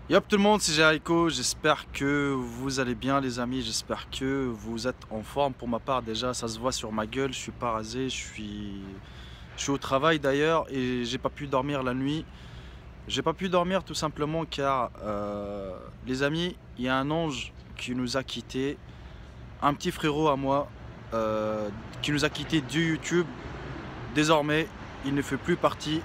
Yop tout le monde, c'est Jericho, j'espère que vous allez bien les amis, j'espère que vous êtes en forme. Pour ma part déjà ça se voit sur ma gueule, je suis pas rasé, je suis au travail d'ailleurs et j'ai pas pu dormir la nuit. J'ai pas pu dormir tout simplement car les amis, il y a un ange qui nous a quittés, un petit frérot à moi qui nous a quittés du YouTube. Désormais il ne fait plus partie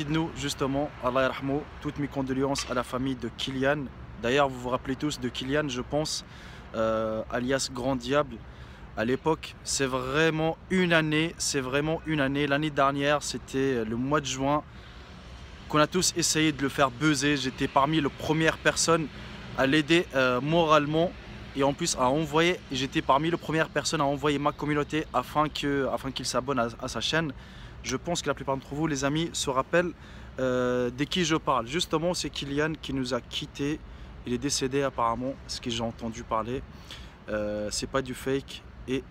de nous, justement. Allah yarhamou. Toutes mes condoléances à la famille de Kylian. D'ailleurs, vous vous rappelez tous de Kylian, je pense, alias Grand Diable. À l'époque, c'est vraiment une année. L'année dernière, c'était le mois de juin, qu'on a tous essayé de le faire buzzer. J'étais parmi les premières personnes à l'aider moralement. Et en plus, j'étais parmi les premières personnes à envoyer ma communauté afin qu'il s'abonne à sa chaîne. Je pense que la plupart d'entre vous, les amis, se rappellent de qui je parle. Justement, c'est Kylian qui nous a quittés. Il est décédé apparemment, ce que j'ai entendu parler. C'est pas du fake. Et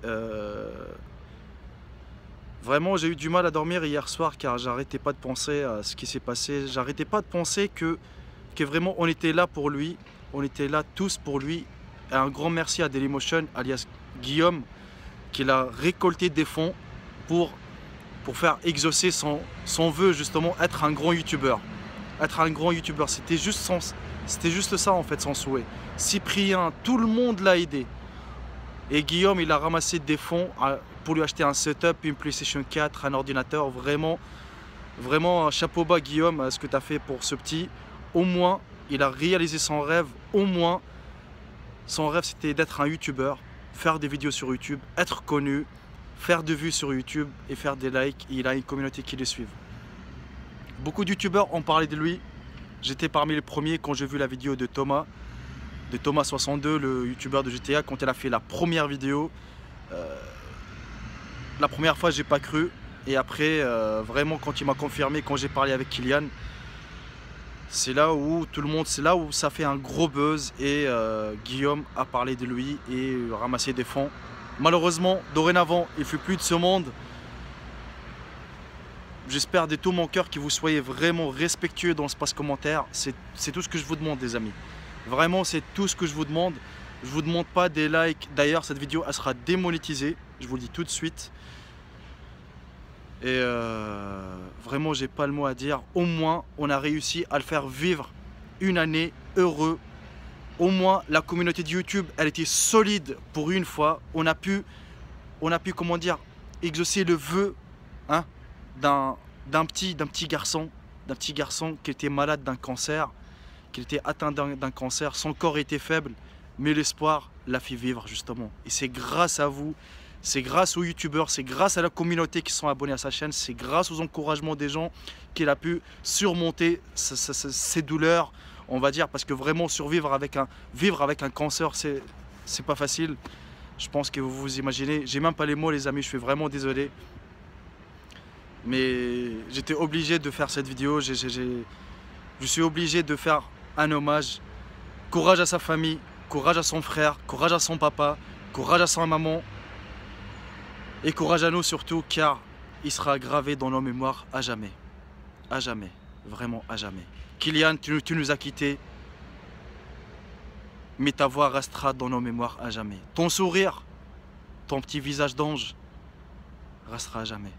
vraiment, j'ai eu du mal à dormir hier soir car j'arrêtais pas de penser à ce qui s'est passé. J'arrêtais pas de penser que vraiment on était là pour lui. On était là tous pour lui. Et un grand merci à Dailymotion, alias Guillaume, qui a récolté des fonds pour faire exaucer son vœu, justement, être un grand youtubeur. Être un grand youtubeur, c'était juste ça en fait son souhait. Cyprien, tout le monde l'a aidé. Et Guillaume, il a ramassé des fonds pour lui acheter un setup, une PlayStation 4, un ordinateur. Vraiment, un chapeau bas Guillaume, ce que tu as fait pour ce petit. Au moins, il a réalisé son rêve. Au moins, son rêve c'était d'être un youtubeur, faire des vidéos sur YouTube, être connu, faire des vues sur YouTube et faire des likes. Et il a une communauté qui le suit. Beaucoup de youtubeurs ont parlé de lui. J'étais parmi les premiers quand j'ai vu la vidéo de Thomas62, le youtubeur de GTA, quand il a fait la première vidéo. La première fois j'ai pas cru. Et après vraiment quand il m'a confirmé, quand j'ai parlé avec Kylian, c'est là où ça fait un gros buzz. Et Guillaume a parlé de lui et ramassé des fonds. Malheureusement, dorénavant, il ne fait plus de ce monde. J'espère de tout mon cœur que vous soyez vraiment respectueux dans l'espace commentaire. C'est tout ce que je vous demande, les amis. Vraiment, c'est tout ce que je vous demande. Je ne vous demande pas des likes. D'ailleurs, cette vidéo, elle sera démonétisée. Je vous le dis tout de suite. Et vraiment, j'ai pas le mot à dire. Au moins, on a réussi à le faire vivre une année heureux. Au moins, la communauté de YouTube, elle était solide pour une fois. On a pu comment dire, exaucer le vœu, hein, d'un petit garçon qui était malade d'un cancer, qui était atteint d'un cancer. Son corps était faible, mais l'espoir l'a fait vivre, justement. Et c'est grâce à vous, c'est grâce aux youtubeurs, c'est grâce à la communauté qui sont abonnés à sa chaîne, c'est grâce aux encouragements des gens qu'il a pu surmonter ces douleurs, on va dire, parce que vraiment vivre avec un cancer, c'est pas facile. Je pense que vous vous imaginez, j'ai même pas les mots, les amis, je suis vraiment désolé. Mais j'étais obligé de faire cette vidéo, je suis obligé de faire un hommage. Courage à sa famille, courage à son frère, courage à son papa, courage à sa maman. Et courage à nous surtout, car il sera gravé dans nos mémoires à jamais. À jamais, vraiment à jamais. Kylian, tu nous as quittés, mais ta voix restera dans nos mémoires à jamais. Ton sourire, ton petit visage d'ange restera à jamais.